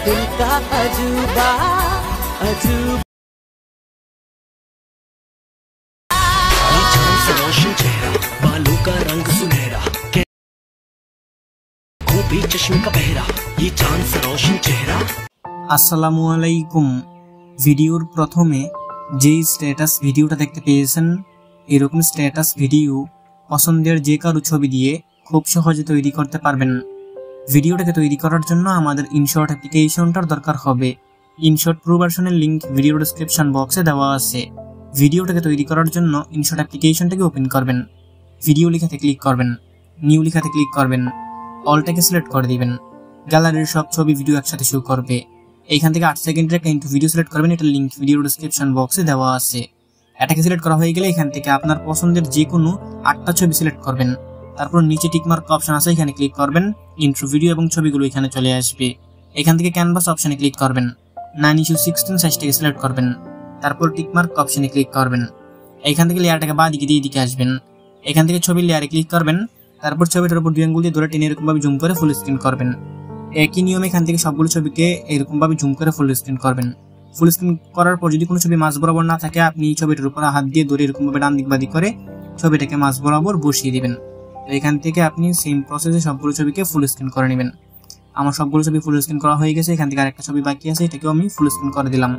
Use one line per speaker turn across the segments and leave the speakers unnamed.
दिल का अजूबा अजूबा।
ये चांद सा रोशन चेहरा, बालों का रंग सुनहरा, खूबी चश्मे का पहरा, ये चांद सा रोशन चेहरा।
আসসালামু আলাইকুম। ভিডিওর প্রথমে যেই স্ট্যাটাস ভিডিওটা দেখতে পেয়েছেন, এরকম স্ট্যাটাস ভিডিও পছন্দের যে কারো ছবি দিয়ে খুব সহজে তৈরি করতে পারবেন। ভিডিওটাকে তৈরি করার জন্য আমাদের ইনশট অ্যাপ্লিকেশনটার দরকার হবে। ইনশট প্রো ভার্সনের লিংক ভিডিও ডেসক্রিপশন বক্সে দেওয়া আছে। ভিডিওটাকে তৈরি করার জন্য ইনশট অ্যাপ্লিকেশনটাকে ওপেন করবেন, ভিডিও লেখাতে ক্লিক করবেন, নিউ লেখাতে ক্লিক করবেন, অলটাকে সিলেক্ট করে দিবেন। গ্যালারির সব ছবি ভিডিও একসাথে শো করবে। এইখান থেকে 8 সেকেন্ডের একটা ইনটু ভিডিও সিলেক্ট করবেন, এটা লিংক ভিডিও ডেসক্রিপশন বক্সে দেওয়া আছে। এটাকে সিলেক্ট করা হয়ে গেলে এখান থেকে আপনার পছন্দের যে কোনো 8টা ছবি সিলেক্ট করবেন। তারপর নিচে টিকমার্ক অপশন আছে, এখানে ক্লিক করবেন, ইন্ট্রো ভিডিও এবং ছবিগুলো এখানে চলে আসবে। এখান থেকে ক্যানভাস অপশনে ক্লিক করবেন, 9:16 সাইজটাকে সিলেক্ট করবেন, তারপর টিকমার্ক অপশনে ক্লিক করবেন। এইখান থেকে লেয়ারটাকে বাঁ দিকে দিয়ে দিকে আসবেন। এখান থেকে ছবির লেয়ারে ক্লিক করবেন, তারপর ছবিটার উপর 2 আঙ্গুল দিয়ে ধরে টেনে এরকম ভাবে জুম করে ফুল স্ক্রিন করবেন। একই নিয়মে এখান থেকে সবগুলো ছবিকে এরকম ভাবে জুম করে ফুল স্ক্রিন করবেন। ফুল স্ক্রিন করার পর যদি কোনো ছবি মাঝ বরাবর না থাকে, আপনি ছবিটার উপর হাত দিয়ে ধরে এরকম ভাবে ডান দিক বাদিক করে ছবিটাকে মাঝ বরাবর বসিয়ে দিবেন। তো এখান থেকে আপনি সেম প্রসেসে সবগুলো ছবিকে ফুল স্ক্রিন করে নেবেন। আমার সবগুলো ছবি ফুল স্ক্রিন করা হয়ে গেছে। এখান থেকে আরেকটা ছবি বাকি আছে, এটাকেও আমি ফুল স্ক্রিন করে দিলাম।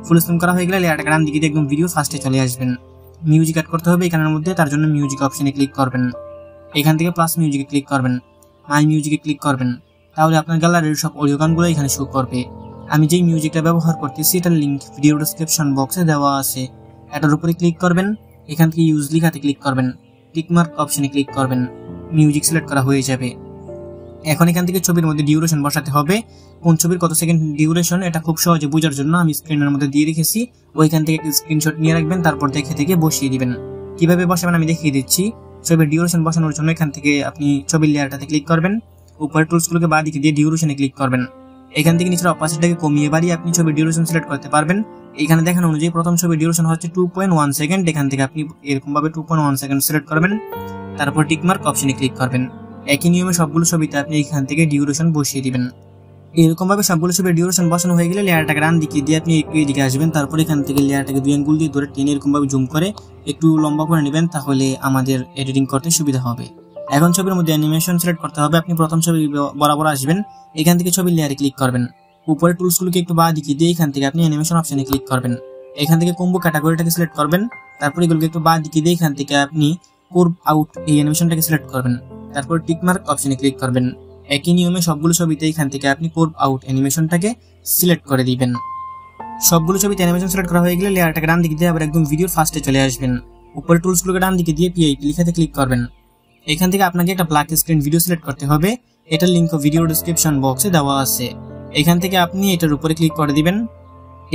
ফুল স্ক্রিন করা হয়ে গেলে লেয়ারটাকে ডান দিকে দিয়ে একদম ভিডিও ফার্স্টে চলে আসবেন। মিউজিক অ্যাড করতে হবে এখানের মধ্যে, তার জন্য মিউজিক অপশনে ক্লিক করবেন। এখান থেকে প্লাস মিউজিকে ক্লিক করবেন, মাই মিউজিকে ক্লিক করবেন। তাহলে আপনার গ্যালারির সব অডিও গানগুলো এখানে শো করবে। আমি যেই মিউজিকটা ব্যবহার করতেছি এটার লিংক ভিডিও ডেসক্রিপশন বক্সে দেওয়া আছে। এটার উপরে ক্লিক করবেন, এখান থেকে ইউজ লেখাতে ক্লিক করবেন, টিকমার্ক অপশনে ক্লিক করবেন, মিউজিক সিলেক্ট করা হয়ে যাবে। এখন এখান থেকে ছবির মধ্যে ডিউরেশন বসাতে হবে। কোন ছবির কত সেকেন্ড ডিউরেশন এটা খুব সহজে বোঝার জন্য আমি স্ক্রিনের মধ্যে দিয়ে রেখেছি। ওইখান থেকে একটা স্ক্রিনশট নিয়ে রাখবেন, তারপর দেখে থেকে বসিয়ে দিবেন। কিভাবে বসাবেন আমি দেখিয়ে দিচ্ছি। ছবির ডিউরেশন বসানোর জন্য এখান থেকে আপনি ছবির লেয়ারটাতে ক্লিক করবেন, উপরে টুলসগুলোকে বাঁ দিকে দিয়ে ডিউরেশনে ক্লিক করবেন। এখান থেকে নিচের অপাসিটিটাকে কমিয়ে বাড়িয়ে আপনি ছবির ডিউরেশন সিলেক্ট করতে পারবেন। এখানে দেখানো অনুযায়ী প্রথম ছবির ডিউরেশন হচ্ছে 2.1 সেকেন্ড। এখান থেকে আপনি এরকম ভাবে 2.1 সেকেন্ড সিলেক্ট করবেন, তারপর টিকমার্ক অপশনে ক্লিক করবেন। একই নিয়মে সবগুলো ছবিতে আপনি এখান থেকে ডিউরেশন বসিয়ে দিবেন। এরকম ভাবে সবগুলো ছবির ডিউরেশন বসানো হয়ে গেলে লেয়ারটাকে ডান দিকে দিয়ে আপনি একটু এদিকে আসবেন, তারপর এখান থেকে লেয়ারটাকে 2 আঙ্গুল দিয়ে ধরে টেনে এরকম ভাবে জুম করে একটু লম্বা করে নেবেন, তাহলে আমাদের এডিটিং করতে সুবিধা হবে। এখন ছবির মধ্যে অ্যানিমেশন সিলেক্ট করতে হবে। আপনি প্রথম ছবি বরাবর আসবেন, এখান থেকে ছবির লেয়ারে ক্লিক করবেন, উপরে টুলসগুলোকে একটু বাঁ দিকে দিয়ে এখান থেকে আপনি অ্যানিমেশন অপশনে ক্লিক করবেন। এখান থেকে কম্বো ক্যাটাগরিটাকে সিলেক্ট করবেন, তারপর এগুলোকে একটু বাঁ দিকে দিয়ে এখান থেকে আপনি কার্ভ আউট এই অ্যানিমেশনটাকে সিলেক্ট করবেন, তারপর টিকমার্ক অপশনে ক্লিক করবেন। একই নিয়মে সবগুলো ছবিতে এখান থেকে আপনি কার্ভ আউট অ্যানিমেশনটাকে সিলেক্ট করে দিবেন। সবগুলো ছবিতে অ্যানিমেশন সিলেক্ট করা হয়ে গেলে লেয়ারটাকে ডান দিকে দিয়ে আবার একদম ভিডিওর ফার্স্টে চলে আসবেন। উপরে টুলসগুলোকে ডান দিকে দিয়ে পিআইপি লেখাতে ক্লিক করবেন। এখান থেকে আপনাকে একটা ব্ল্যাক স্ক্রিন ভিডিও সিলেক্ট করতে হবে, এটার লিংক ভিডিও ডেসক্রিপশন বক্সে দেওয়া আছে। এখান থেকে আপনি এটার উপরে ক্লিক করে দিবেন,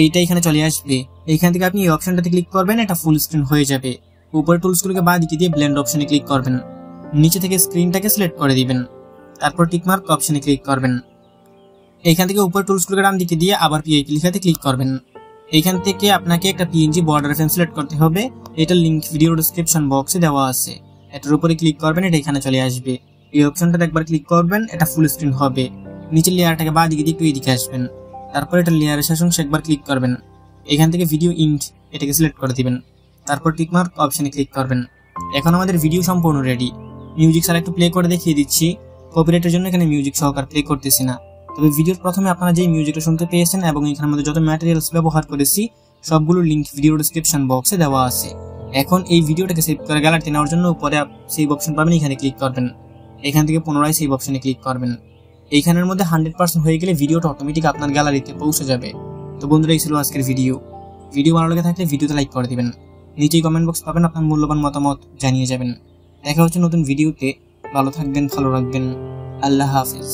এইটা এখানে চলে আসবে। এখান থেকে আপনি এই অপশনটাতে ক্লিক করবেন, এটা ফুল স্ক্রিন হয়ে যাবে। উপরে টুলসগুলোকে বাঁ দিকে দিয়ে ব্লেন্ড অপশনে ক্লিক করবেন, নিচে থেকে স্ক্রিনটাকে সিলেক্ট করে দিবেন, তারপর টিকমার্ক অপশনে ক্লিক করবেন। এখান থেকে উপরে টুলসগুলোকে ডান দিকে দিয়ে আবার পিআইপি লেখাতে ক্লিক করবেন। এখান থেকে আপনাকে একটা পিএনজি বর্ডার ফ্রেম সিলেক্ট করতে হবে, এটার লিংক ভিডিও ডেসক্রিপশন বক্সে দেওয়া আছে। এটার উপরে ক্লিক করবেন, এটা এখানে চলে আসবে। এই অপশনটাতে একবার ক্লিক করবেন, এটা ফুল স্ক্রিন হবে। নিচের লেয়ারটাকে বাঁ দিকে দিয়ে একটু এদিকে আসবেন, তারপর এটা লেয়ারের শেষ অংশে একবার ক্লিক করবেন। এখান থেকে ভিডিও ইন্ট এটাকে সিলেক্ট করে দিবেন, তারপর টিকমার্ক অপশনে ক্লিক করবেন। এখন আমাদের ভিডিও সম্পূর্ণ রেডি। মিউজিক ছাড়া একটু প্লে করে দেখিয়ে দিচ্ছি। কপিরাইটের জন্য এখানে মিউজিক সহকার প্লে করতেছি না, তবে ভিডিওর প্রথমে আপনারা যেই মিউজিকটা শুনতে পেয়েছেন এবং এখানের মধ্যে যত ম্যাটেরিয়ালস ব্যবহার করেছি সবগুলোর লিংক ভিডিও ডেসক্রিপশন বক্সে দেওয়া আছে। এখন এই ভিডিওটাকে সেভ করে গ্যালারিতে নেওয়ার জন্য উপরে সেভ অপশন পাবেন, এখানে ক্লিক করবেন। এখান থেকে পুনরায় সেভ অপশনে ক্লিক করবেন। এইখানের মধ্যে 100% হয়ে গেলে ভিডিওটা অটোমেটিক আপনার গ্যালারিতে পৌঁছে যাবে। তো বন্ধুরা, এই ছিল আজকের ভিডিও ভালো লেগে থাকলে ভিডিওতে লাইক করে দিবেন, নিচেই কমেন্ট বক্স পাবেন, আপনার মূল্যবান মতামত জানিয়ে যাবেন। দেখা হচ্ছে নতুন ভিডিওতে। ভালো থাকবেন, ভালো রাখবেন। আল্লাহ হাফেজ।